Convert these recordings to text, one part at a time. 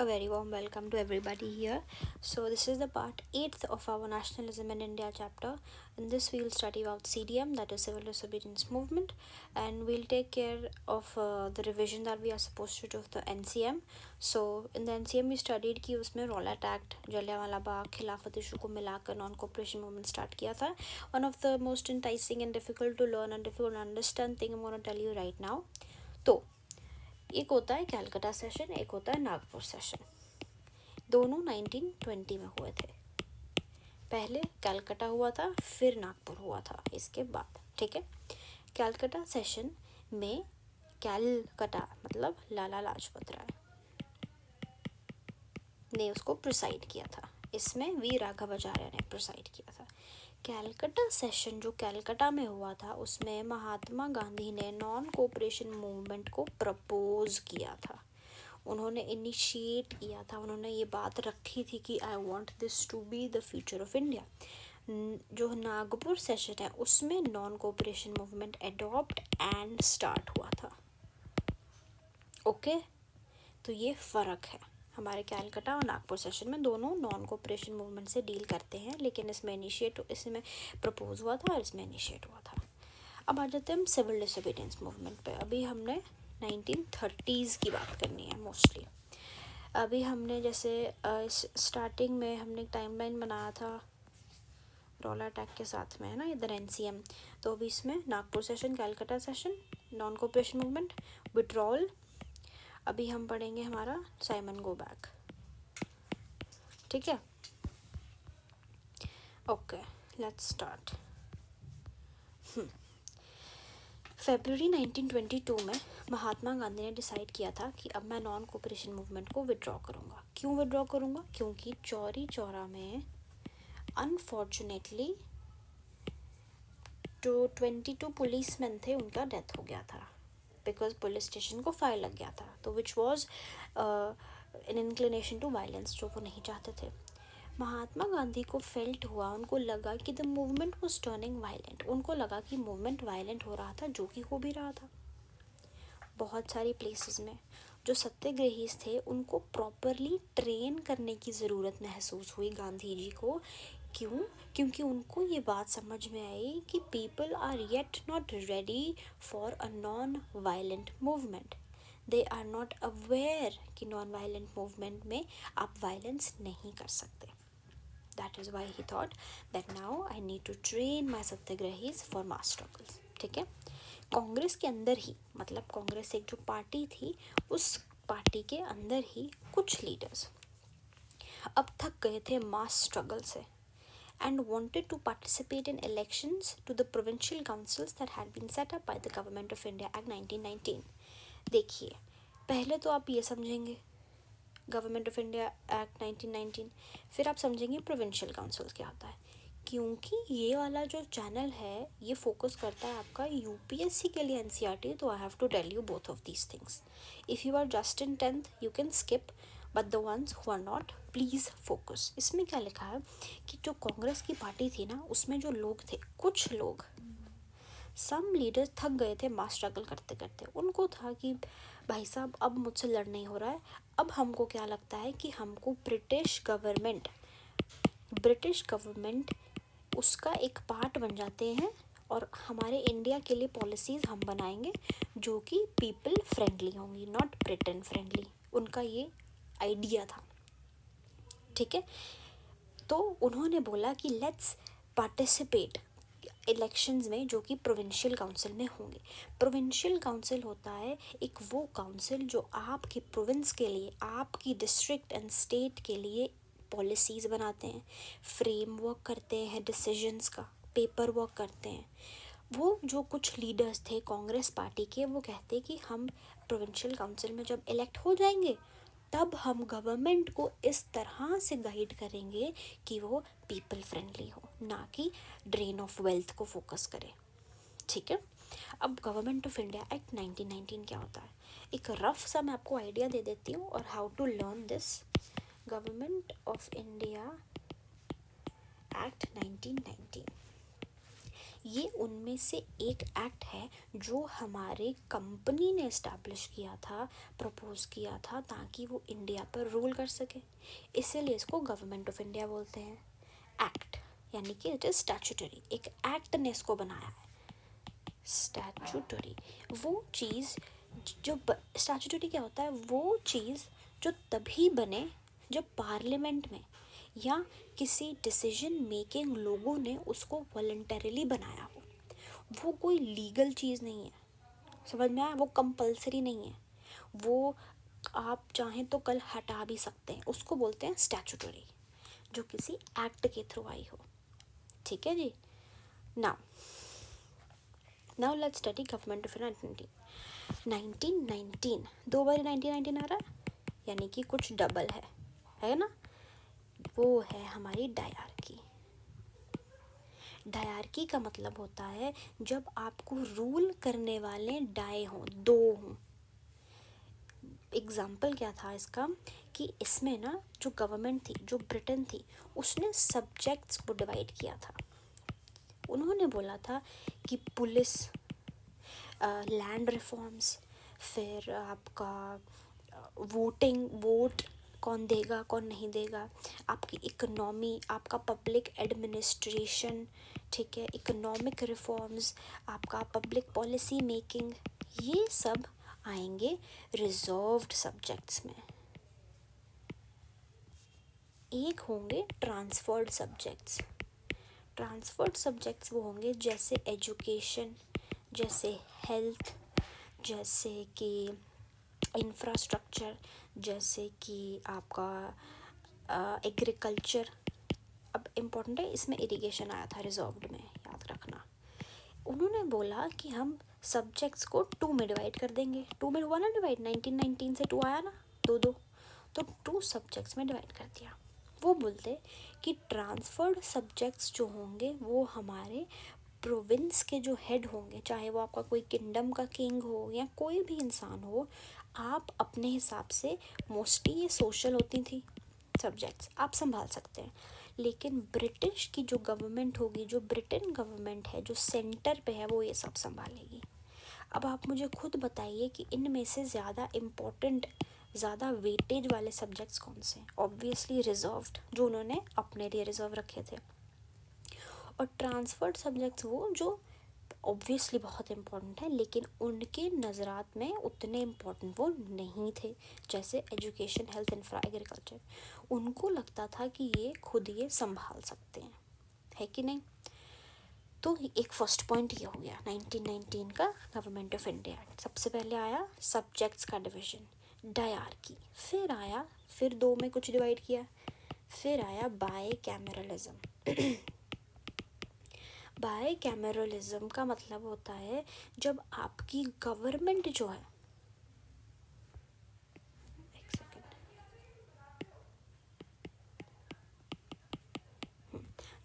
A very warm welcome to everybody here. So this is the part 8th of our Nationalism in India chapter. In this we'll study about CDM, that is Civil Disobedience Movement, and we'll take care of the revision that we are supposed to do of the NCM. So in the NCM we studied कि उसमें Rowlatt Act, Jallianwala Bagh, खिलाफत issue को मिलाकर non cooperation movement start किया था. One of the most enticing and difficult to learn and difficult to understand thing I'm going to tell you right now. तो एक होता है कैलकाटा सेशन, एक होता है नागपुर सेशन. दोनों 1920 में हुए थे. पहले कैलकाटा हुआ था, फिर नागपुर हुआ था इसके बाद. ठीक है. कैलकाटा सेशन में कैलकाटा मतलब लाला लाजपत राय ने उसको प्रिसाइड किया था. इसमें वी राघवाचार्य ने प्रिसाइड किया था. कैलकाटा सेशन जो कैलकाटा में हुआ था उसमें महात्मा गांधी ने नॉन कोऑपरेशन मूवमेंट को प्रपोज किया था. उन्होंने इनिशिएट किया था. उन्होंने ये बात रखी थी कि I want this to be the future of India. जो नागपुर सेशन है उसमें non cooperation movement adopt and start हुआ था. ओके. तो ये फ़र्क है. हमारे कैलकाटा और नागपुर सेशन में दोनों नॉन कोऑपरेशन मूवमेंट से डील करते हैं, लेकिन इसमें प्रपोज हुआ था और इसमें इनिशिएट हुआ था. अब आ जाते हैं हम सिविल डिसोबीडियंस मूवमेंट पे. अभी हमने 1930s की बात करनी है मोस्टली. अभी हमने जैसे स्टार्टिंग में हमने एक टाइमलाइन बनाया था रॉलेट एक्ट के साथ में, है ना, इधर NCM. तो अभी इसमें Nagpur session, Calcutta session, non cooperation movement, withdrawal. अभी हम पढ़ेंगे हमारा साइमन गो बैक. ठीक है. Okay, let's start. फरवरी 1922 में महात्मा गांधी ने डिसाइड किया था कि अब मैं नॉन कोऑपरेशन मूवमेंट को विड्रॉ करूँगा. क्यों विड्रॉ करूँगा? क्योंकि चौरी चौरा में अनफॉर्चुनेटली जो 22 पुलिसमैन थे उनका डेथ हो गया था बिकॉज पुलिस स्टेशन को फायर लग गया था. तो which was an inclination to violence, जो वो नहीं चाहते थे. महात्मा गांधी को फेल्ट हुआ, उनको लगा कि the movement was turning violent. उनको लगा कि मूवमेंट वायलेंट हो रहा था, जो कि हो भी रहा था. बहुत सारी प्लेसेस में जो सत्याग्रहीज थे उनको प्रॉपरली ट्रेन करने की ज़रूरत महसूस हुई गांधी जी को. क्यों? क्योंकि उनको ये बात समझ में आई कि people are yet not ready for a non violent movement. They are not aware कि नॉन वायलेंट मूवमेंट में आप वायलेंस नहीं कर सकते. That is why he thought that now I need to train my satyagrahis for mass struggles. ठीक है. कांग्रेस के अंदर ही, मतलब कांग्रेस एक जो पार्टी थी, उस पार्टी के अंदर ही कुछ लीडर्स अब थक गए थे मास स्ट्रगल से and wanted to participate in elections to the provincial councils that had been set up by the Government of India Act 1919. देखिए, पहले तो आप ये समझेंगे गवर्नमेंट ऑफ इंडिया एक्ट 1919, फिर आप समझेंगे प्रोविंशियल काउंसिल क्या होता है. क्योंकि ये वाला जो चैनल है ये फोकस करता है आपका UPSC के लिए NCERT. तो I have to tell you both of these things. If you are just in 10th you can skip, but the ones who are not, please focus. इसमें क्या लिखा है कि जो कांग्रेस की पार्टी थी ना, उसमें जो लोग थे, कुछ लोग, सम लीडर्स थक गए थे मास स्ट्रगल करते करते. उनको था कि भाई साहब अब मुझसे लड़ नहीं हो रहा है. अब हमको क्या लगता है कि हमको ब्रिटिश गवर्नमेंट उसका एक पार्ट बन जाते हैं और हमारे इंडिया के लिए पॉलिसीज़ हम बनाएंगे जो कि पीपल फ्रेंडली होंगी, नॉट ब्रिटेन फ्रेंडली. उनका ये आइडिया था. ठीक है. तो उन्होंने बोला कि लेट्स पार्टिसिपेट इलेक्शंस में जो कि प्रोविंशियल काउंसिल में होंगे. प्रोविंशियल काउंसिल होता है एक वो काउंसिल जो आपके प्रोविंस के लिए, आपकी डिस्ट्रिक्ट एंड स्टेट के लिए पॉलिसीज़ बनाते हैं, फ्रेमवर्क करते हैं, डिसीजंस का पेपर वर्क करते हैं. वो जो कुछ लीडर्स थे कांग्रेस पार्टी के, वो कहते कि हम प्रोविंशियल काउंसिल में जब इलेक्ट हो जाएंगे तब हम गवर्नमेंट को इस तरह से गाइड करेंगे कि वो पीपल फ्रेंडली हो, ना कि ड्रेन ऑफ वेल्थ को फोकस करे. ठीक है. अब गवर्नमेंट ऑफ इंडिया एक्ट 1919 क्या होता है, एक रफ सा मैं आपको आइडिया दे देती हूँ और how to learn this. Government of India act 1919 ये उनमें से एक एक्ट है जो हमारे कंपनी ने इस्टेब्लिश किया था, प्रपोज किया था, ताकि वो इंडिया पर रूल कर सके। इसीलिए इसको गवर्नमेंट ऑफ इंडिया बोलते हैं। एक्ट यानी कि इट इज़ स्टैट्यूटरी, एक एक्ट ने इसको बनाया है। स्टैट्यूटरी वो चीज़ जो स्टैट्यूटरी क्या होता है, वो चीज़ जो तभी बने जब पार्लियामेंट में या किसी डिसीजन मेकिंग लोगों ने उसको वॉलंटरीली बनाया हो। वो कोई लीगल चीज़ नहीं है, समझ में आया? वो कंपलसरी नहीं है, वो आप चाहें तो कल हटा भी सकते हैं। उसको बोलते हैं स्टैट्यूटरी, जो किसी एक्ट के थ्रू आई हो। ठीक है जी। Now let's study government of 1919। 2 बार 1919 आ रहा है, यानी कि कुछ डबल है ना? वो है हमारी डायरकी। डायरकी का मतलब होता है जब आपको रूल करने वाले डाय हों, दो हों। एग्जाम्पल क्या था इसका कि इसमें ना जो गवर्नमेंट थी, जो ब्रिटेन थी, उसने सब्जेक्ट्स को डिवाइड किया था। उन्होंने बोला था कि पुलिस, लैंड रिफॉर्म्स, फिर आपका वोट कौन देगा कौन नहीं देगा, आपकी इकोनॉमी, आपका पब्लिक एडमिनिस्ट्रेशन, ठीक है, इकोनॉमिक रिफॉर्म्स, आपका पब्लिक पॉलिसी मेकिंग, ये सब आएंगे रिजर्व्ड सब्जेक्ट्स में। एक होंगे ट्रांसफर्ड सब्जेक्ट्स। ट्रांसफर्ड सब्जेक्ट्स वो होंगे जैसे एजुकेशन, जैसे हेल्थ, जैसे कि इंफ्रास्ट्रक्चर, जैसे कि आपका एग्रीकल्चर। अब इम्पोर्टेंट है, इसमें इरिगेशन आया था रिजर्व्ड में, याद रखना। उन्होंने बोला कि हम सब्जेक्ट्स को 2 में डिवाइड कर देंगे। 2 में हुआ ना डिवाइड, 1919 से 2 आया ना, 2 तो 2 सब्जेक्ट्स में डिवाइड कर दिया। वो बोलते कि ट्रांसफर्ड सब्जेक्ट्स जो होंगे वो हमारे प्रोविंस के जो हेड होंगे, चाहे वो आपका कोई किंगडम का किंग हो या कोई भी इंसान हो, आप अपने हिसाब से, मोस्टली ये सोशल होती थी सब्जेक्ट्स, आप संभाल सकते हैं। लेकिन ब्रिटिश की जो गवर्नमेंट होगी, जो ब्रिटेन गवर्नमेंट है, जो सेंटर पे है, वो ये सब संभालेगी। अब आप मुझे खुद बताइए कि इनमें से ज़्यादा इम्पोर्टेंट, ज़्यादा वेटेज वाले सब्जेक्ट्स कौन से हैं? ऑब्वियसली रिजर्व्ड, जो उन्होंने अपने लिए रिजर्व रखे थे। और ट्रांसफर्ड सब्जेक्ट्स वो जो ऑब्वियसली बहुत इम्पोर्टेंट है, लेकिन उनके नज़रात में उतने इम्पोर्टेंट वो नहीं थे, जैसे एजुकेशन, हेल्थ, इंफ्रा, एग्रीकल्चर। उनको लगता था कि ये खुद ये संभाल सकते हैं, है कि नहीं? तो एक फर्स्ट पॉइंट ये हो गया 1919 का गवर्नमेंट ऑफ इंडिया एक्ट। सबसे पहले आया सब्जेक्ट्स का डिवीजन, डायरकी। फिर 2 में कुछ डिवाइड किया। फिर आया बाय कैमरलिज्म। बाय कैमरलिज्म का मतलब होता है जब आपकी गवर्नमेंट जो है, एक सेकेंड,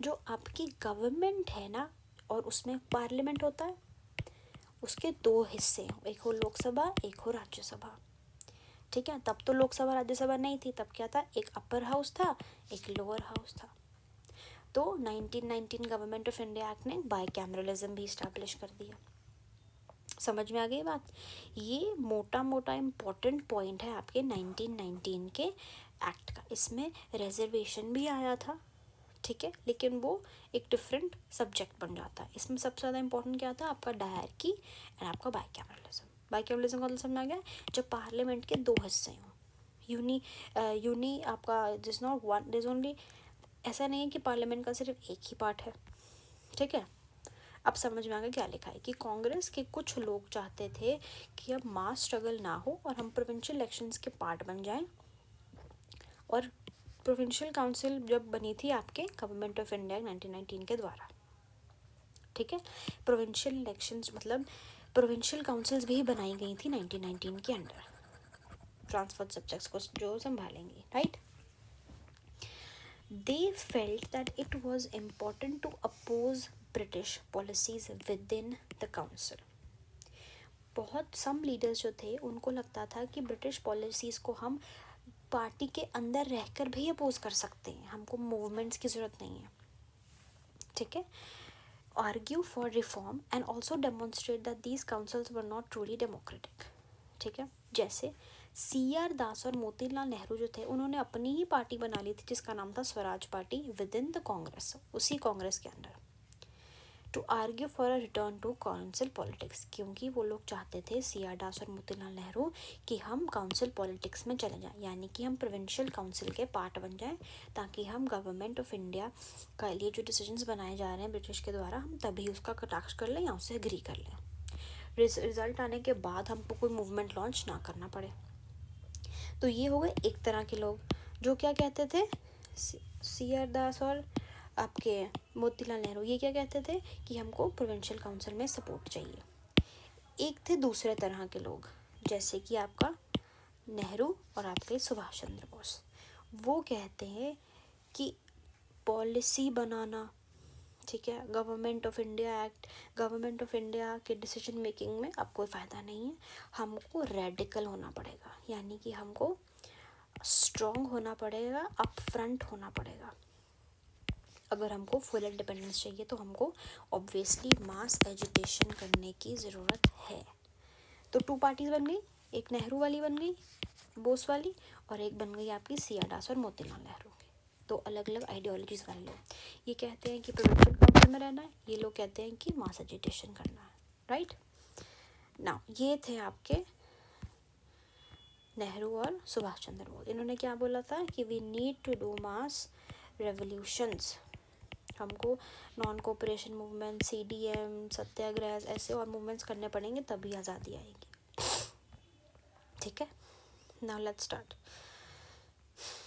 जो आपकी गवर्नमेंट है ना, और उसमें पार्लियामेंट होता है, उसके 2 हिस्से हैं, एक हो लोकसभा, एक हो राज्यसभा। ठीक है, तब तो लोकसभा राज्यसभा नहीं थी, तब क्या था, एक अपर हाउस था, एक लोअर हाउस था। तो 1919 गवर्नमेंट ऑफ इंडिया एक्ट ने बाय कैमरलिज्म भी इस्टेब्लिश कर दिया। समझ में आ गई बात? ये मोटा मोटा इम्पॉर्टेंट पॉइंट है आपके 1919 के एक्ट का। इसमें रिजर्वेशन भी आया था, ठीक है, लेकिन वो एक डिफरेंट सब्जेक्ट बन जाता है। इसमें सबसे ज़्यादा इंपॉर्टेंट क्या था, आपका डायरकी एंड आपका बाइकैमरलिज्म। बाइकैमरलिज्म का मतलब समझ आ गया, जब पार्लियामेंट के 2 हिस्से हों, यूनी आपका this not one, this only, ऐसा नहीं है कि पार्लियामेंट का सिर्फ एक ही पार्ट है, ठीक है। अब समझ में आ गया क्या लिखा है, कि कांग्रेस के कुछ लोग चाहते थे कि अब मास स्ट्रगल ना हो और हम प्रोविंशियल इलेक्शंस के पार्ट बन जाएं। और प्रोविंशियल काउंसिल जब बनी थी आपके गवर्नमेंट ऑफ इंडिया 1919 के द्वारा, ठीक है। प्रोविंशियल इलेक्शंस मतलब प्रोविंशियल काउंसिल्स भी बनाई गई थी 1919 के अंडर, ट्रांसफर्ड सब्जेक्ट्स को जो संभालेंगी, right. They felt that it was important to oppose British policies within the council. बहुत सम लीडर्स जो थे उनको लगता था कि ब्रिटिश पॉलिसीज़ को हम पार्टी के अंदर रहकर भी अपोज कर सकते हैं, हमको मूवमेंट्स की ज़रूरत नहीं है, ठीक है। argue for reform and also demonstrate that these councils were not truly democratic. ठीक है, जैसे CR दास और मोतीलाल नेहरू जो थे उन्होंने अपनी ही पार्टी बना ली थी जिसका नाम था Swaraj party within the Congress, उसी कांग्रेस के अंदर, to argue for a return to council politics, क्योंकि वो लोग चाहते थे CR दास और मोतीलाल नेहरू कि हम काउंसिल पॉलिटिक्स में चले जाएं, यानी कि हम प्रोविंशियल काउंसिल के पार्ट बन जाएं, ताकि हम गवर्नमेंट ऑफ इंडिया का लिए जो डिसीजंस बनाए जा रहे हैं ब्रिटिश के द्वारा हम तभी उसका कटाक्ष कर लें या उससे एग्री कर लें, रिजल्ट आने के बाद हमको कोई मूवमेंट लॉन्च ना करना पड़े। तो ये हो गए एक तरह के लोग जो क्या कहते थे, CR दास और आपके मोतीलाल नेहरू ये क्या कहते थे कि हमको प्रोविंशियल काउंसिल में सपोर्ट चाहिए। एक थे दूसरे तरह के लोग जैसे कि आपका नेहरू और आपके सुभाष चंद्र बोस, वो कहते हैं कि पॉलिसी बनाना, ठीक है, government of India act, government of India के डिसीजन मेकिंग में अब कोई फ़ायदा नहीं है, हमको रेडिकल होना पड़ेगा, यानी कि हमको स्ट्रॉन्ग होना पड़ेगा, अप फ्रंट होना पड़ेगा। अगर हमको फुल इंडिपेंडेंस चाहिए तो हमको ऑब्वियसली मास एजिटेशन करने की ज़रूरत है। तो 2 पार्टीज बन गई, एक नेहरू वाली बन गई बोस वाली, और एक बन गई आपकी CR दास और मोतीलाल नेहरू की, तो अलग अलग आइडियोलॉजीज वाले लोग। ये कहते हैं कि प्रोविंशियल काउंसिल में रहना है, ये लोग कहते हैं कि मास एजिटेशन करना है, राइट। नाउ ये थे आपके नेहरू और सुभाष चंद्र बोस। इन्होंने क्या बोला था कि we need to do mass revolutions, हमको non cooperation movement, CDM, satyagraha ऐसे और मूवमेंट्स करने पड़ेंगे तभी आज़ादी आएगी, ठीक है। Now let's start.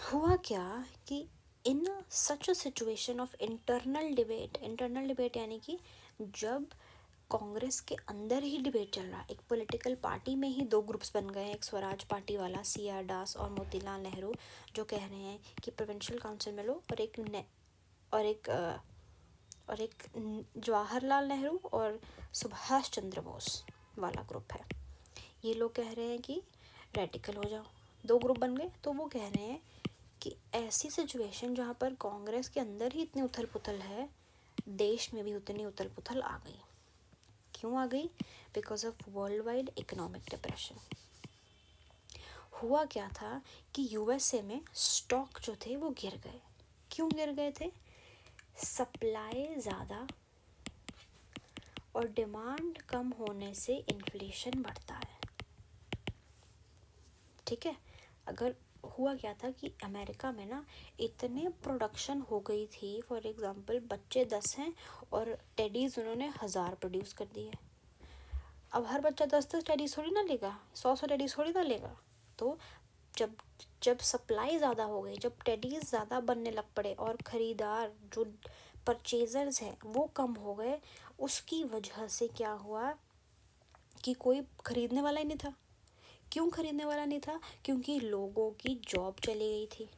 हुआ क्या कि in such a situation of internal debate यानी कि जब कांग्रेस के अंदर ही डिबेट चल रहा है, एक पॉलिटिकल पार्टी में ही 2 ग्रुप्स बन गए हैं, एक स्वराज पार्टी वाला CR दास और मोतीलाल नेहरू जो कह रहे हैं कि प्रोविंशियल काउंसिल में लो, और एक जवाहरलाल नेहरू और सुभाष चंद्र बोस वाला ग्रुप है, ये लोग कह रहे हैं कि रेडिकल हो जाओ। 2 ग्रुप बन गए, तो वो कह रहे हैं कि ऐसी सिचुएशन जहाँ पर कांग्रेस के अंदर ही इतनी उथल पुथल है, देश में भी उतनी उथल पुथल आ गई। क्यों आ गई? Because of world wide economic depression. हुआ क्या था कि USA में स्टॉक जो थे वो गिर गए। क्यों गिर गए थे? सप्लाई ज़्यादा और डिमांड कम होने से इन्फ्लेशन बढ़ता है, ठीक है। अगर हुआ क्या था कि अमेरिका में ना इतने प्रोडक्शन हो गई थी, फॉर एग्जांपल बच्चे 10 हैं और टेडीज़ उन्होंने 1000 प्रोड्यूस कर दिए। अब हर बच्चा 10 टेडीज़ थोड़ी ना लेगा, 100 टेडीज़ थोड़ी ना लेगा। तो जब सप्लाई ज़्यादा हो गई, जब टेडीज़ ज़्यादा बनने लग पड़े और ख़रीदार जो परचेजर्स हैं वो कम हो गए, उसकी वजह से क्या हुआ कि कोई ख़रीदने वाला ही नहीं था। क्यों ख़रीदने वाला नहीं था? क्योंकि लोगों की जॉब चली गई थी।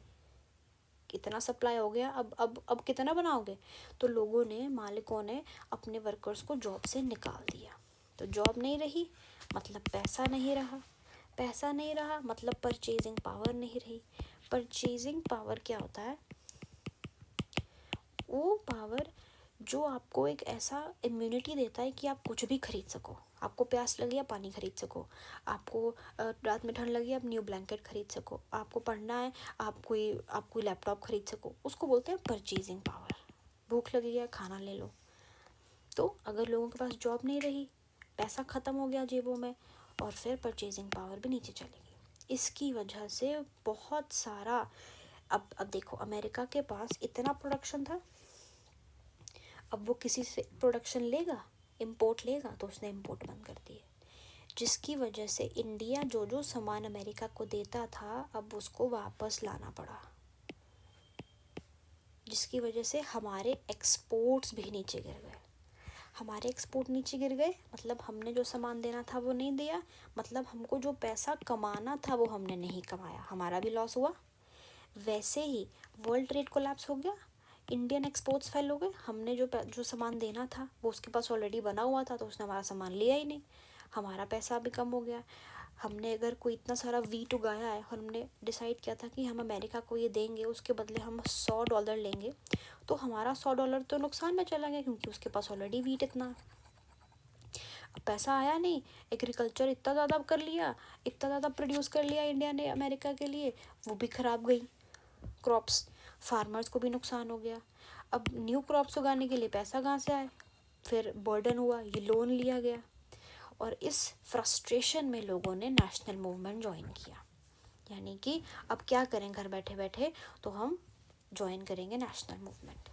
कितना सप्लाई हो गया, अब कितना बनाओगे? तो लोगों ने, मालिकों ने अपने वर्कर्स को जॉब से निकाल दिया। तो जॉब नहीं रही मतलब पैसा नहीं रहा, पैसा नहीं रहा मतलब परचेजिंग पावर नहीं रही। परचेजिंग पावर क्या होता है? वो पावर जो आपको एक ऐसा इम्यूनिटी देता है कि आप कुछ भी खरीद सको। आपको प्यास लगी आप पानी खरीद सको, आपको रात में ठंड लगी आप न्यू ब्लैंकेट खरीद सको, आपको पढ़ना है आप कोई लैपटॉप खरीद सको, उसको बोलते हैं परचेजिंग पावर। भूख लगी है खाना ले लो। तो अगर लोगों के पास जॉब नहीं रही, पैसा ख़त्म हो गया जेबों में, और फिर परचेजिंग पावर भी नीचे चली गई। इसकी वजह से बहुत सारा, अब देखो अमेरिका के पास इतना प्रोडक्शन था, अब वो किसी से प्रोडक्शन लेगा, इंपोर्ट लेगा, तो उसने इंपोर्ट बंद कर दिए, जिसकी वजह से इंडिया जो जो सामान अमेरिका को देता था अब उसको वापस लाना पड़ा, जिसकी वजह से हमारे एक्सपोर्ट्स भी नीचे गिर गए। हमारे एक्सपोर्ट नीचे गिर गए मतलब हमने जो सामान देना था वो नहीं दिया, मतलब हमको जो पैसा कमाना था वो हमने नहीं कमाया, हमारा भी लॉस हुआ। वैसे ही वर्ल्ड ट्रेड कोलैप्स हो गया, इंडियन एक्सपोर्ट्स फेल हो गए, हमने जो सामान देना था वो उसके पास ऑलरेडी बना हुआ था तो उसने हमारा सामान लिया ही नहीं, हमारा पैसा भी कम हो गया। हमने अगर कोई इतना सारा वीट उगाया है और हमने डिसाइड किया था कि हम अमेरिका को ये देंगे, उसके बदले हम $100 लेंगे, तो हमारा $100 तो नुकसान में चला गया क्योंकि उसके पास ऑलरेडी वीट इतना है। अब पैसा आया नहीं, एग्रीकल्चर इतना ज़्यादा कर लिया, इतना ज़्यादा प्रोड्यूस कर लिया इंडिया ने अमेरिका के लिए, वो भी ख़राब गई क्रॉप्स, फार्मर्स को भी नुकसान हो गया। अब न्यू क्रॉप्स उगाने के लिए पैसा कहाँ से आए, फिर बर्डन हुआ, ये लोन लिया गया। और इस फ्रस्ट्रेशन में लोगों ने नेशनल मूवमेंट ज्वाइन किया, यानी कि अब क्या करें घर बैठे बैठे, तो हम ज्वाइन करेंगे नेशनल मूवमेंट।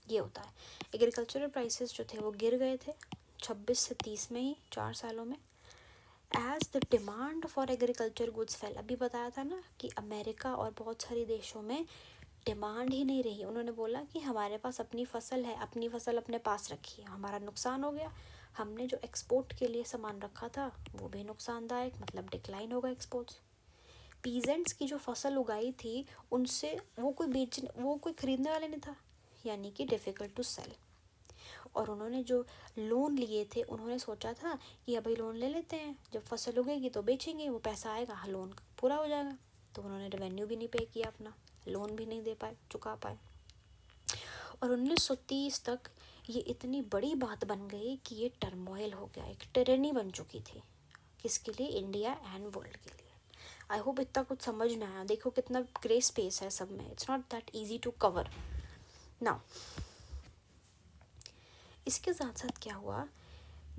ये होता है। एग्रीकल्चरल प्राइसेस जो थे वो गिर गए थे 26 से 30 में ही, 4 सालों में। As the demand for agriculture goods fell, अभी बताया था ना कि अमेरिका और बहुत सारे देशों में डिमांड ही नहीं रही। उन्होंने बोला कि हमारे पास अपनी फसल है, अपनी फसल अपने पास रखिए, हमारा नुकसान हो गया, हमने जो एक्सपोर्ट के लिए सामान रखा था वो भी नुकसानदायक, मतलब डिक्लाइन होगा एक्सपोर्ट्स। पीजेंट्स की जो फसल उगाई थी उनसे वो कोई खरीदने वाले नहीं था, यानी कि डिफ़िकल्ट टू सेल। और उन्होंने जो लोन लिए थे उन्होंने सोचा था कि अभी लोन ले लेते हैं, जब फसल उगेगी तो बेचेंगे, वो पैसा आएगा, लोन पूरा हो जाएगा। तो उन्होंने रेवेन्यू भी नहीं पे किया, अपना लोन भी नहीं दे पाए, चुका पाए। और 1930 तक ये इतनी बड़ी बात बन गई कि ये टर्मोइल हो गया, एक टिरनी बन चुकी थी। किसके लिए? इंडिया एंड वर्ल्ड के लिए। आई होप इतना कुछ समझ में आया। देखो कितना ग्रे स्पेस है सब में, it's not that easy to cover now. इसके साथ साथ क्या हुआ,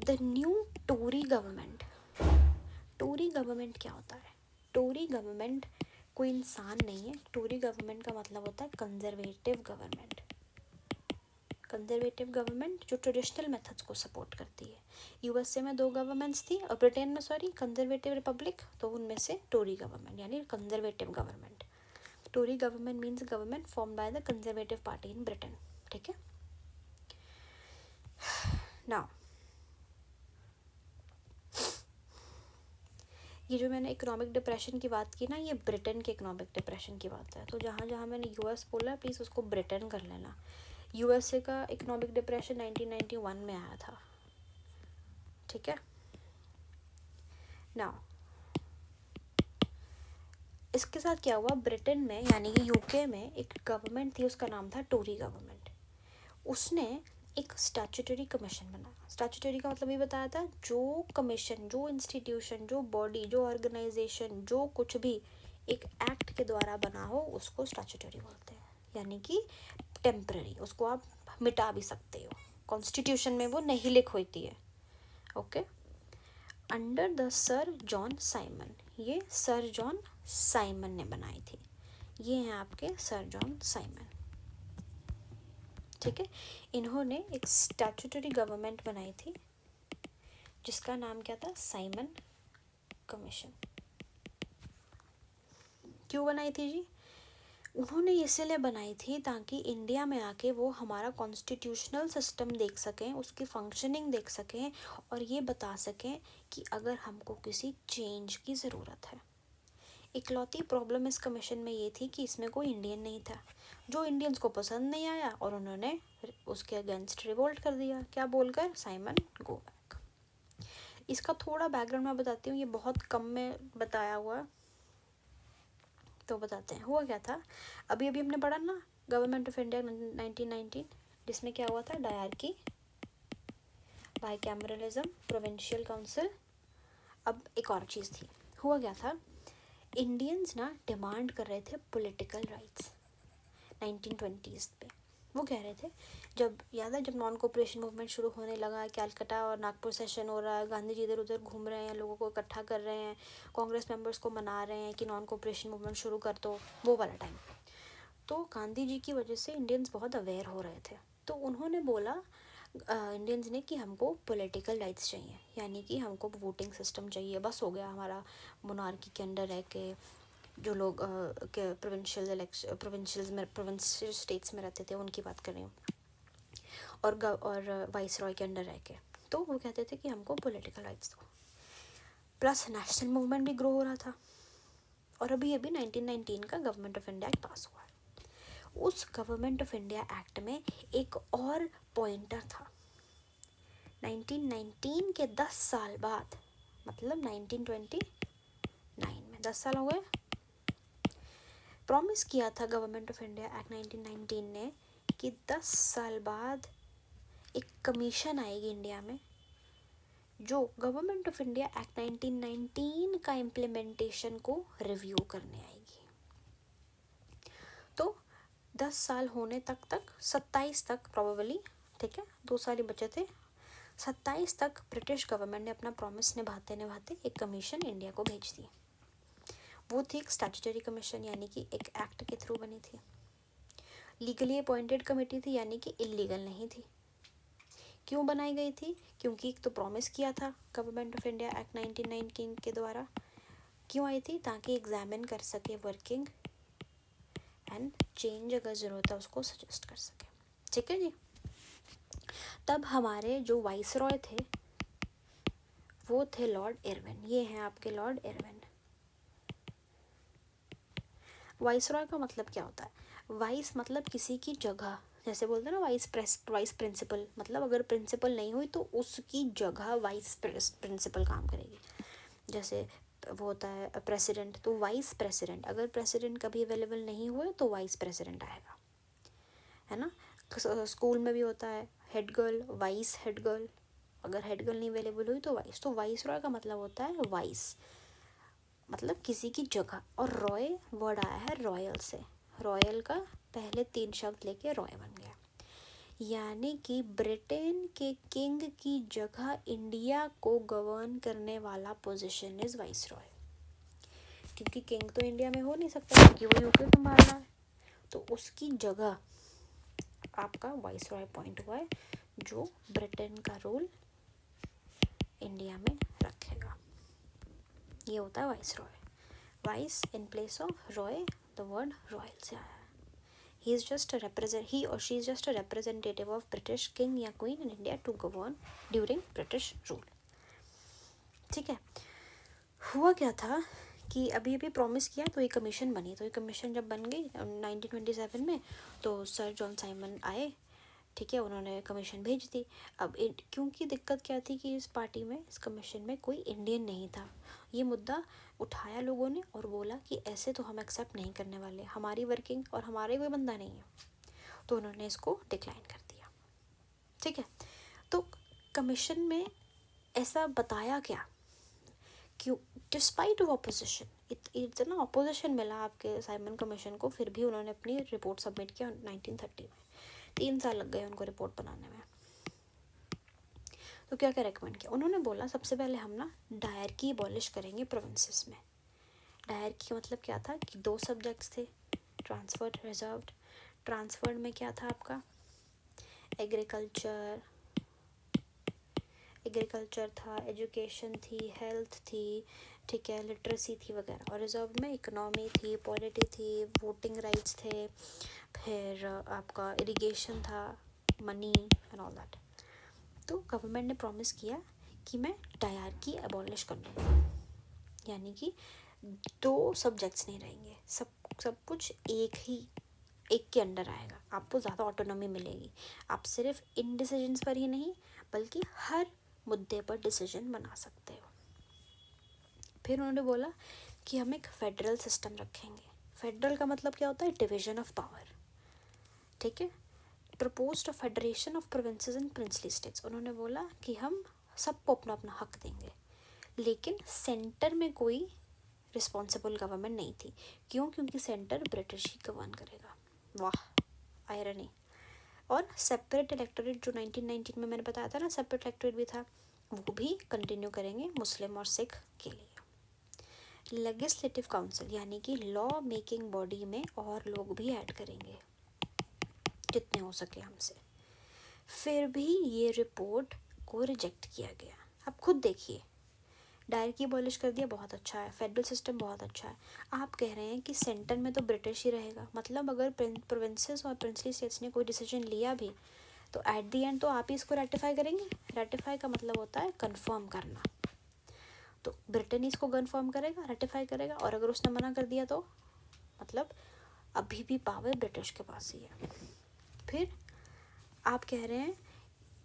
the new Tory government. Tory government क्या होता है? टोरी गवर्नमेंट कोई इंसान नहीं है, टोरी गवर्नमेंट का मतलब होता है कंजर्वेटिव गवर्नमेंट। कंजर्वेटिव गवर्नमेंट जो ट्रेडिशनल मेथड्स को सपोर्ट करती है। यूएसए में 2 गवर्नमेंट्स थी, और ब्रिटेन में कंजर्वेटिव रिपब्लिक, तो उनमें से टोरी गवर्नमेंट यानी conservative government. Tory government means government form by the conservative party in Britain, ठीक है। नाउ ये जो मैंने इकोनॉमिक डिप्रेशन की बात की ना, ये ब्रिटेन के इकोनॉमिक डिप्रेशन की बात है। तो जहाँ जहाँ मैंने यूएस बोला प्लीज़ उसको ब्रिटेन कर लेना। यूएसए का इकोनॉमिक डिप्रेशन 1991 में आया था, ठीक है। नाउ इसके साथ क्या हुआ, ब्रिटेन में यानी कि यूके में एक गवर्नमेंट थी, उसका नाम था टोरी गवर्नमेंट। उसने एक स्टैट्यूटरी कमीशन बनाया। स्टैट्यूटरी का मतलब ये बताया था, जो कमीशन, जो इंस्टीट्यूशन, जो बॉडी, जो ऑर्गेनाइजेशन, जो कुछ भी एक एक्ट के द्वारा बना हो उसको स्टैट्यूटरी बोलते हैं, यानी कि टेम्पररी, उसको आप मिटा भी सकते हो, कॉन्स्टिट्यूशन में वो नहीं लिख होती है, okay. Under the sir John Simon, ये सर जॉन साइमन ने बनाई थी। ये हैं आपके सर जॉन साइमन, ठीक है। इन्होंने एक स्टैट्यूटरी गवर्नमेंट बनाई थी जिसका नाम क्या था, साइमन कमीशन। क्यों बनाई थी जी? उन्होंने इसलिए बनाई थी ताकि इंडिया में आके वो हमारा कॉन्स्टिट्यूशनल सिस्टम देख सकें, उसकी फंक्शनिंग देख सकें, और ये बता सकें कि अगर हमको किसी चेंज की ज़रूरत है। इकलौती प्रॉब्लम इस कमीशन में ये थी कि इसमें कोई इंडियन नहीं था, जो इंडियंस को पसंद नहीं आया और उन्होंने उसके अगेंस्ट रिवोल्ट कर दिया, क्या बोलकर, साइमन गो बैक। इसका थोड़ा बैकग्राउंड मैं बताती हूँ, ये बहुत कम में बताया हुआ, तो बताते हैं। हुआ क्या था, अभी अभी हमने पढ़ा ना गवर्नमेंट ऑफ इंडिया 1919, जिसमें क्या हुआ था, डायरकी, बाइकैमरलिज्म, प्रोविंशियल काउंसिल। अब एक और चीज़ थी, हुआ क्या था, इंडियंस ना डिमांड कर रहे थे पॉलिटिकल राइट्स 1920s पे। वो कह रहे थे, जब याद है जब नॉन कोऑपरेशन मूवमेंट शुरू होने लगा, कैलकाटा और नागपुर सेशन हो रहा है, गांधी जी इधर उधर घूम रहे हैं, लोगों को इकट्ठा कर रहे हैं, कांग्रेस मेंबर्स को मना रहे हैं कि नॉन कोऑपरेशन मूवमेंट शुरू कर दो, वो वाला टाइम। तो गांधी जी की वजह से इंडियंस बहुत अवेयर हो रहे थे, तो उन्होंने बोला इंडियंस ने कि हमको पॉलिटिकल राइट्स चाहिए, यानी कि हमको वोटिंग सिस्टम चाहिए, बस हो गया हमारा मोनार्की के अंडर रह के जो लोग के प्रोविंशियल स्टेट्स में रहते थे उनकी बात कर रही हूँ, और वाइस रॉय के अंडर रह के। तो वो कहते थे कि हमको पॉलिटिकल राइट्स दो, प्लस नेशनल मूवमेंट भी ग्रो हो रहा था। और अभी 1919 का गवर्नमेंट ऑफ इंडिया एक्ट पास हुआ है। उस गवर्नमेंट ऑफ इंडिया एक्ट में एक और पॉइंटर था, 1919 के 10 साल बाद मतलब 1929 में, 10 साल हो गए। प्रॉमिस किया था गवर्नमेंट ऑफ इंडिया एक्ट 1919 ने कि 10 साल बाद एक कमीशन आएगी इंडिया में जो गवर्नमेंट ऑफ इंडिया एक्ट 1919 का इम्प्लीमेंटेशन को रिव्यू करने आएगी। तो 10 साल होने तक 27 तक प्रोबेबली, ठीक है, 2 साल ही बचे थे, 27 तक ब्रिटिश गवर्नमेंट ने अपना प्रॉमिस निभाते निभाते एक कमीशन इंडिया को भेज दी। वो थी एक स्टैट्यूटरी कमीशन, यानी कि एक एक्ट के थ्रू बनी थी। लीगली अपॉइंटेड कमेटी थी, यानी कि इलीगल नहीं थी। क्यों बनाई गई थी? क्योंकि एक तो प्रॉमिस किया था गवर्नमेंट ऑफ इंडिया एक्ट 1919 के द्वारा। क्यों आई थी? ताकि एग्जामिन कर सके वर्किंग एंड चेंज अगर ज़रूरत है उसको सजेस्ट कर सके। ठीक है जी। तब हमारे जो वाइसरॉय थे वो थे लॉर्ड इरविन। ये हैं आपके लॉर्ड इरविन। वाइसरॉय का मतलब क्या होता है? वाइस मतलब किसी की जगह, जैसे बोलते हैं ना वाइस प्रिंसिपल, मतलब अगर प्रिंसिपल नहीं हुई तो उसकी जगह वाइस प्रिंसिपल काम करेगी। जैसे वो होता है प्रेसिडेंट, तो वाइस प्रेसिडेंट, अगर प्रेसिडेंट कभी अवेलेबल नहीं हुए तो वाइस प्रेसिडेंट आएगा, है ना। स्कूल में भी होता है head girl, vice head girl, अगर हेड गर्ल नहीं अवेलेबल हुई तो वाइस। तो वाइस रॉय का मतलब होता है वाइस, मतलब किसी की जगह। और रॉय वर्ड आया है रॉयल से, रॉयल का पहले 3 शब्द लेके रॉय बन गया, यानी कि ब्रिटेन के किंग की जगह इंडिया को गवर्न करने वाला पोजीशन इज वाइस रॉय। क्योंकि किंग तो इंडिया में हो नहीं सकता क्योंकि वो यूके संभाल रहा है, तो उसकी जगह आपका वाइस रॉय अपॉइंट हुआ है जो ब्रिटेन का रूल इंडिया में रखेगा। ये होता है vice Roy. Vice in place of Roy, the word royal से आया है। he or she is just a representative of British king या queen in India to govern during British rule। ठीक है। हुआ क्या था कि अभी अभी प्रॉमिस किया तो ये कमीशन बनी, तो ये कमीशन जब बन गई 1927 में, तो सर जॉन साइमन आए, ठीक है, उन्होंने कमीशन भेज दी। अब क्योंकि दिक्कत क्या थी कि इस पार्टी में, इस कमीशन में कोई इंडियन नहीं था। ये मुद्दा उठाया लोगों ने और बोला कि ऐसे तो हम एक्सेप्ट नहीं करने वाले, हमारी वर्किंग और हमारे कोई बंदा नहीं है, तो उन्होंने इसको डिक्लाइन कर दिया। ठीक है। तो कमीशन में ऐसा बताया क्या, क्यों डिस्पाइट ऑफ ऑपोजिशन, इतना ऑपोजिशन मिला आपके साइमन कमीशन को, फिर भी उन्होंने अपनी रिपोर्ट सबमिट किया 1930 में। 3 साल लग गए उनको रिपोर्ट बनाने में। तो क्या क्या रेकमेंड किया उन्होंने? बोला सबसे पहले हम ना डायरकी अबॉलिश करेंगे प्रोविंसेस में। डायरकी का मतलब क्या था कि 2 सब्जेक्ट्स थे, ट्रांसफर्ड, रिजर्व्ड। ट्रांसफर्ड में क्या था आपका? एग्रीकल्चर था, एजुकेशन थी, हेल्थ थी, ठीक है, लिटरेसी थी वगैरह। और रिजर्व में इकोनॉमी थी, पॉलिटी थी, वोटिंग राइट्स थे, फिर आपका इरिगेशन था, मनी एंड ऑल दैट। तो गवर्नमेंट ने प्रॉमिस किया कि मैं डायरकी अबॉलिश कर दूँगा, यानी कि 2 सब्जेक्ट्स नहीं रहेंगे, सब कुछ एक के अंडर आएगा, आपको ज़्यादा ऑटोनॉमी मिलेगी, आप सिर्फ इन डिसीजंस पर ही नहीं बल्कि हर मुद्दे पर डिसीजन बना सकते हो। फिर उन्होंने बोला कि हम एक फेडरल सिस्टम रखेंगे। फेडरल का मतलब क्या होता है? Division of power. ठीक है। Proposed federation of provinces and princely states. उन्होंने बोला कि हम सबको अपना अपना हक देंगे, लेकिन सेंटर में कोई रिस्पॉन्सिबल गवर्नमेंट नहीं थी। क्यों? क्योंकि सेंटर ब्रिटिश ही गवर्न करेगा। वाह, आयरनी। और सेपरेट इलेक्टोरेट जो 1919 में मैंने बताया था ना, सेपरेट इलेक्टोरेट भी था, वो भी कंटिन्यू करेंगे मुस्लिम और सिख के लिए। लेजिस्लेटिव काउंसिल यानी कि लॉ मेकिंग बॉडी में और लोग भी ऐड करेंगे जितने हो सके हमसे। फिर भी ये रिपोर्ट को रिजेक्ट किया गया। अब खुद देखिए, डायरकी अबॉलिश कर दिया, बहुत अच्छा है, फेडरल सिस्टम बहुत अच्छा है। आप कह रहे हैं कि सेंटर में तो ब्रिटिश ही रहेगा, मतलब अगर प्रोविंसेस और प्रिंसली स्टेट्स ने कोई डिसीजन लिया भी तो एट द एंड तो आप ही इसको रेटिफाई करेंगे। रेटिफाई का मतलब होता है कंफर्म करना, तो ब्रिटेन इसको कंफर्म करेगा, रेटिफाई करेगा, और अगर उसने मना कर दिया तो मतलब अभी भी पावर ब्रिटिश के पास ही है। फिर आप कह रहे हैं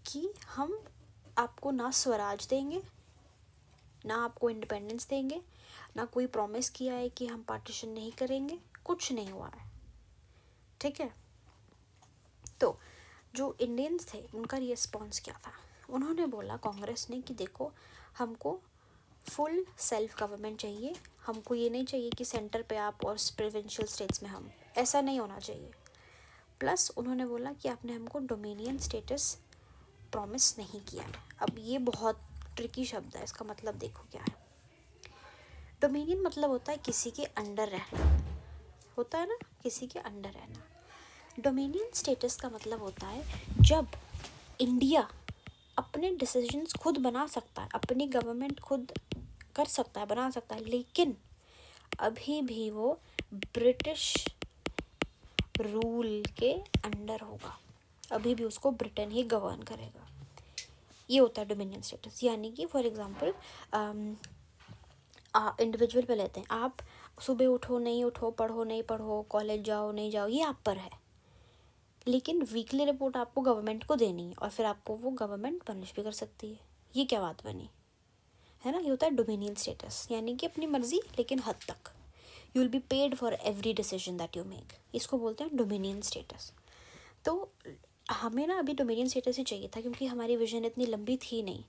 कि हम आपको ना स्वराज देंगे ना आपको इंडिपेंडेंस देंगे, ना कोई प्रॉमिस किया है कि हम पार्टीशन नहीं करेंगे, कुछ नहीं हुआ है, ठीक है। तो जो इंडियंस थे उनका रिस्पॉन्स क्या था, उन्होंने बोला कांग्रेस ने कि देखो हमको फुल सेल्फ गवर्नमेंट चाहिए, हमको ये नहीं चाहिए कि सेंटर पे आप और प्रोविंशियल स्टेट्स में हम, ऐसा नहीं होना चाहिए। प्लस उन्होंने बोला कि आपने हमको डोमिनियन स्टेटस प्रॉमिस नहीं किया है। अब ये बहुत ट्रिकी शब्द है, इसका मतलब देखो क्या है। डोमिनियन मतलब होता है किसी के अंडर रहना, होता है ना, किसी के अंडर रहना। डोमिनियन स्टेटस का मतलब होता है जब इंडिया अपने डिसीजंस खुद बना सकता है, अपनी गवर्नमेंट खुद कर सकता है, बना सकता है, लेकिन अभी भी वो ब्रिटिश रूल के अंडर होगा, अभी भी उसको ब्रिटेन ही गवर्न करेगा। ये होता है डोमिनियन स्टेटस। यानी कि फॉर एग्जांपल इंडिविजुअल पे लेते हैं, आप सुबह उठो नहीं उठो, पढ़ो नहीं पढ़ो, कॉलेज जाओ नहीं जाओ, ये आप पर है, लेकिन वीकली रिपोर्ट आपको गवर्नमेंट को देनी है और फिर आपको वो गवर्नमेंट पनिश भी कर सकती है। ये क्या बात बनी, है ना। ये होता है डोमिनियन स्टेटस, यानी कि अपनी मर्जी लेकिन हद तक, you will be paid for every decision that you make, इसको बोलते हैं डोमिनियन स्टेटस। तो हमें ना अभी डोमिनियन स्टेटस ही चाहिए था, क्योंकि हमारी विजन इतनी लंबी थी नहीं।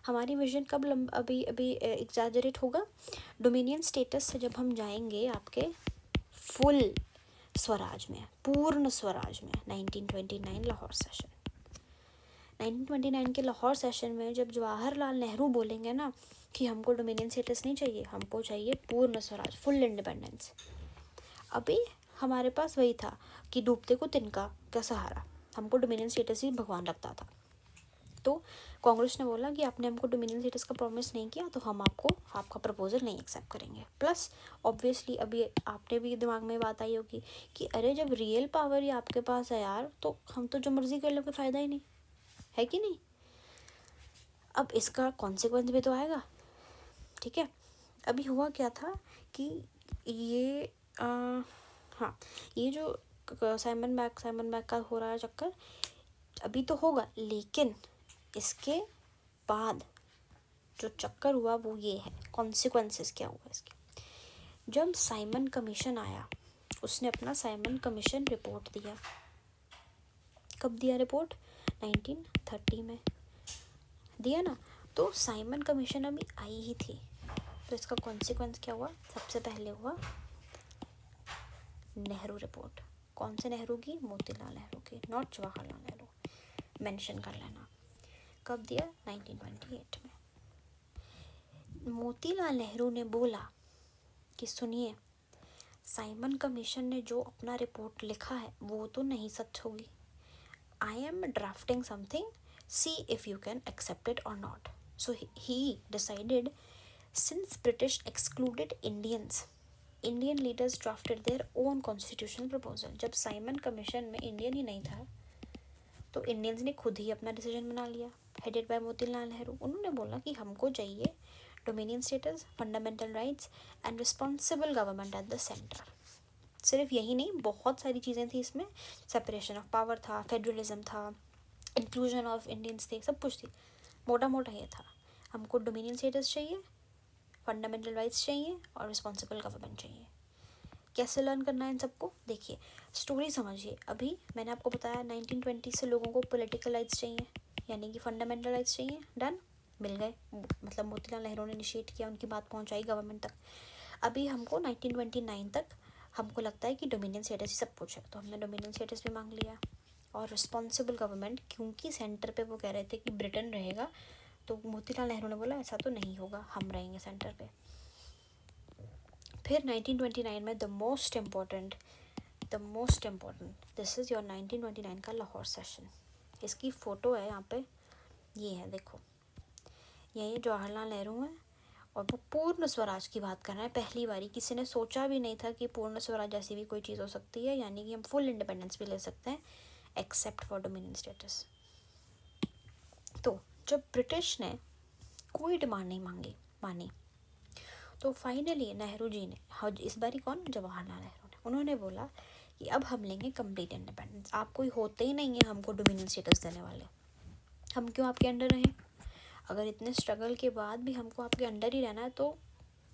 हमारी विजन कब अभी अभी एग्जैजरेट होगा, डोमिनियन स्टेटस से जब हम जाएंगे आपके फुल स्वराज में, पूर्ण स्वराज में, 1929 लाहौर सेशन। 1929 के लाहौर सेशन में जब जवाहरलाल नेहरू बोलेंगे ना कि हमको डोमिनियन स्टेटस नहीं चाहिए, हमको चाहिए पूर्ण स्वराज, फुल इंडिपेंडेंस। अभी हमारे पास वही था कि डूबते को तिनका का सहारा, हमको डोमिनियन स्टेटस ही भगवान लगता था। तो कांग्रेस ने बोला कि आपने हमको डोमिनियन स्टेटस का प्रॉमिस नहीं किया, तो हम आपको आपका प्रपोजल नहीं एक्सेप्ट करेंगे। प्लस ऑब्वियसली अभी आपने भी दिमाग में बात आई होगी कि अरे जब रियल पावर ही आपके पास है यार, तो हम तो जो मर्जी कर लो, कोई फ़ायदा ही नहीं है, कि नहीं। अब इसका कॉन्सिक्वेंस भी तो आएगा, ठीक है। अभी हुआ क्या था कि ये हाँ, ये जो साइमन बैग का हो रहा है चक्कर, अभी तो होगा, लेकिन इसके बाद जो चक्कर हुआ वो ये है, कॉन्सिक्वेंसेस क्या हुआ इसके। जब साइमन कमीशन आया, उसने अपना साइमन कमीशन रिपोर्ट दिया। कब दिया रिपोर्ट, 1930 में दिया ना। तो साइमन कमीशन अभी आई ही थी, तो इसका कॉन्सिक्वेंस क्या हुआ, सबसे पहले हुआ नेहरू रिपोर्ट। कौन से नेहरू की, मोतीलाल नेहरू की, नॉट जवाहरलाल नेहरू, मेंशन कर लेना। कब दिया, 1928 में। मोतीलाल नेहरू ने बोला कि सुनिए, साइमन कमीशन ने जो अपना रिपोर्ट लिखा है वो तो नहीं सच होगी, I am drafting something, see if you can accept it और not. So he decided, since British excluded Indians, Indian leaders drafted their own constitutional proposal. जब साइमन कमीशन में इंडियन ही नहीं था, तो इंडियंस ने खुद ही अपना डिसीजन बना लिया, हेडेड बाय मोतीलाल नेहरू। उन्होंने बोला कि हमको चाहिए dominion status, fundamental rights and responsible government at the centre. सिर्फ यही नहीं, बहुत सारी चीज़ें थी इसमें, सेपरेशन ऑफ पावर था, फेडरलिज्म था, इंक्लूजन ऑफ इंडियंस थे, सब कुछ थी। मोटा मोटा ये था, हमको डोमिनियन स्टेटस चाहिए, फंडामेंटल राइट्स चाहिए और रिस्पॉन्सिबल गवर्नमेंट चाहिए। कैसे लर्न करना है इन सबको, देखिए स्टोरी समझिए। अभी मैंने आपको बताया 1920 से लोगों को पॉलिटिकल राइट्स चाहिए, यानी कि फंडामेंटल राइट्स चाहिए, डन, मिल गए, मतलब मोतीलाल नेहरू ने इनिशिएट किया, उनकी बात पहुंचाई गवर्नमेंट तक। अभी हमको 1929 तक हमको लगता है कि डोमिनियन स्टेटस ही सब कुछ है, तो हमने डोमिनियन स्टेटस भी मांग लिया। और रिस्पॉन्सिबल गवर्नमेंट, क्योंकि सेंटर पे वो कह रहे थे कि ब्रिटेन रहेगा, तो मोतीलाल नेहरू ने बोला ऐसा तो नहीं होगा, हम रहेंगे सेंटर पे। फिर 1929 में the most important, this is your 1929 का लाहौर सेशन। इसकी फ़ोटो है यहाँ पे, ये है देखो, ये जवाहरलाल नेहरू हैं और वो पूर्ण स्वराज की बात कर रहे हैं। पहली बारी किसी ने सोचा भी नहीं था कि पूर्ण स्वराज जैसी भी कोई चीज़ हो सकती है, यानी कि हम फुल इंडिपेंडेंस भी ले सकते हैं एक्सेप्ट फॉर डोमिनियन स्टेटस। तो जब ब्रिटिश ने कोई डिमांड नहीं मानी, तो फाइनली नेहरू जी ने, हाँ इस बारी कौन, जवाहरलाल नेहरू ने, उन्होंने बोला कि अब हम लेंगे कंप्लीट इंडिपेंडेंस, आप कोई होते ही नहीं है हमको डोमिनियन स्टेटस देने वाले, हम क्यों आपके अंडर रहें, अगर इतने स्ट्रगल के बाद भी हमको आपके अंडर ही रहना है तो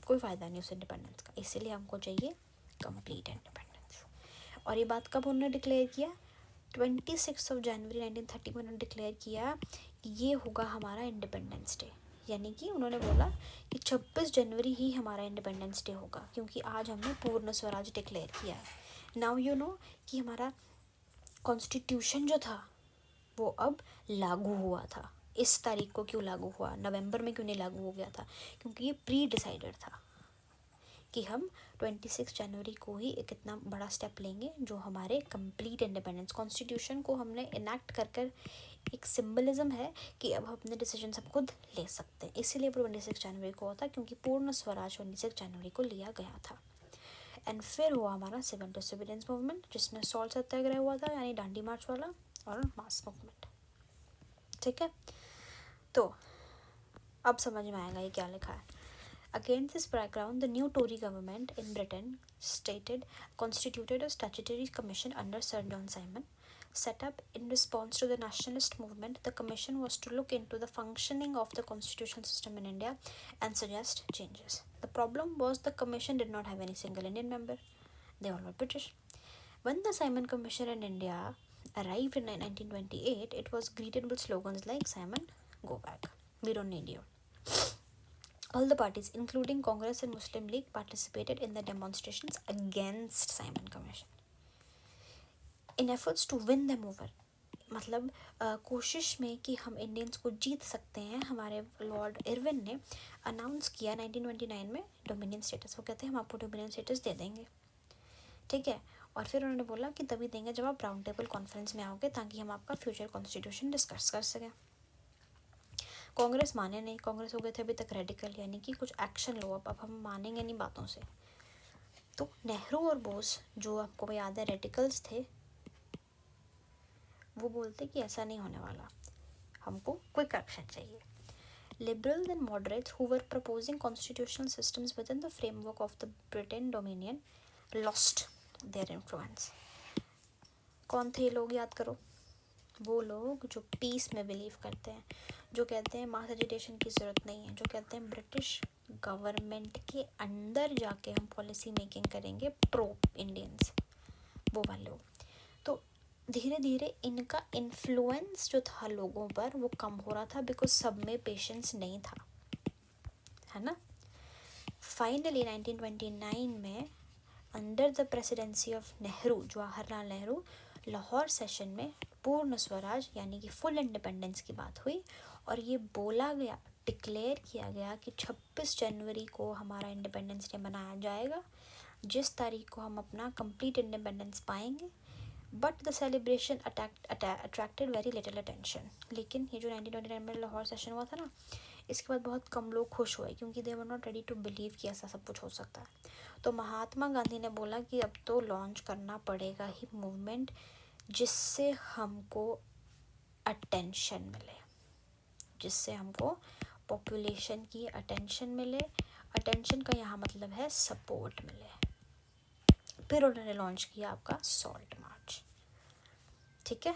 कोई फ़ायदा नहीं उस इंडिपेंडेंस का, इसीलिए हमको चाहिए कंप्लीट इंडिपेंडेंस। और ये बात कब उन्होंने डिक्लेयर किया? 26 जनवरी 1930 में उन्होंने डिक्लेयर किया कि ये होगा हमारा इंडिपेंडेंस डे, यानी कि उन्होंने बोला कि 26 जनवरी ही हमारा इंडिपेंडेंस डे होगा, क्योंकि आज हमने पूर्ण स्वराज डिक्लेयर किया है। नाउ यू नो कि हमारा कॉन्स्टिट्यूशन जो था वो अब लागू हुआ था। इस तारीख को क्यों लागू हुआ, नवंबर में क्यों नहीं लागू हो गया था? क्योंकि ये प्री डिसाइडेड था कि हम 26 जनवरी को ही एक इतना बड़ा स्टेप लेंगे जो हमारे कंप्लीट इंडिपेंडेंस, कॉन्स्टिट्यूशन को हमने इनैक्ट कर कर एक सिंबलिज्म है कि अब हम अपने डिसीजन सब खुद ले सकते हैं। इसीलिए 26 जनवरी को होता, क्योंकि पूर्ण स्वराज 26 जनवरी को लिया गया था। एंड फिर हुआ हमारा सिविल डिसोबीडियंस मूवमेंट, जिसमें सॉल्ट सत्याग्रह हुआ था, यानी दांडी मार्च वाला, और मास मूवमेंट। ठीक है, तो अब समझ में आएगा ये क्या लिखा है। Against this background, the new Tory government in Britain constituted a statutory commission under Sir John Simon. Set up in response to the nationalist movement, the commission was to look into the functioning of the constitutional system in India and suggest changes. The problem was the commission did not have any single Indian member. They all were British. When the Simon Commission in India arrived in 1928, it was greeted with slogans like "Simon, go back. We don't need you." All the parties, including Congress and Muslim League, participated in the demonstrations against Simon Commission. In efforts to win them over, मतलब कोशिश में कि हम Indians को जीत सकते हैं, हमारे Lord Irwin ने अनाउंस किया 1929 में डोमिनियन स्टेटस। वो कहते हैं हम आपको डोमिनियन स्टेटस दे देंगे, ठीक है। और फिर उन्होंने बोला कि तभी देंगे जब आप राउंड टेबल कॉन्फ्रेंस में आओगे, ताकि हम आपका फ्यूचर कॉन्स्टिट्यूशन डिस्कस कर सकें। कांग्रेस माने नहीं, कांग्रेस हो गए थे अभी तक रेडिकल, यानी कि कुछ एक्शन लो, अब हम मानेंगे नहीं बातों से। तो नेहरू और बोस, जो आपको याद है रेडिकल्स थे, वो बोलते कि ऐसा नहीं होने वाला, हमको क्विक एक्शन चाहिए। Liberals and moderates who were proposing constitutional systems within the framework of the Britain Dominion lost their influence. कौन थे ये लोग, याद करो? वो लोग जो पीस में बिलीव करते हैं, जो कहते हैं मास एजिटेशन की ज़रूरत नहीं है, जो कहते हैं ब्रिटिश गवर्नमेंट के अंदर जाके हम पॉलिसी मेकिंग करेंगे प्रो इंडियंस, वो वाले लोग। तो धीरे धीरे इनका इन्फ्लुएंस जो था लोगों पर वो कम हो रहा था, बिकॉज सब में पेशेंस नहीं था, है ना। फाइनली 1929 में under the presidency of Nehru, Jawaharlal Nehru, Lahore session में पूर्ण स्वराज यानी कि फुल इंडिपेंडेंस की बात हुई, और ये बोला गया, डिक्लेयर किया गया कि 26 जनवरी को हमारा इंडिपेंडेंस डे मनाया जाएगा, जिस तारीख को हम अपना कंप्लीट इंडिपेंडेंस पाएंगे। But the celebration attracted very little attention. लेकिन ये जो 1929 में लाहौर सेशन हुआ था ना, इसके बाद बहुत कम लोग खुश हुए, क्योंकि they were not ready to believe कि ऐसा सब कुछ हो सकता है। तो महात्मा गांधी ने बोला कि अब तो लॉन्च करना पड़ेगा ही मूवमेंट, जिससे हमको अटेंशन मिले, जिससे हमको पॉपुलेशन की अटेंशन मिले। अटेंशन का यहाँ मतलब है सपोर्ट मिले। फिर उन्होंने लॉन्च किया आपका सॉल्ट मार्च, ठीक है।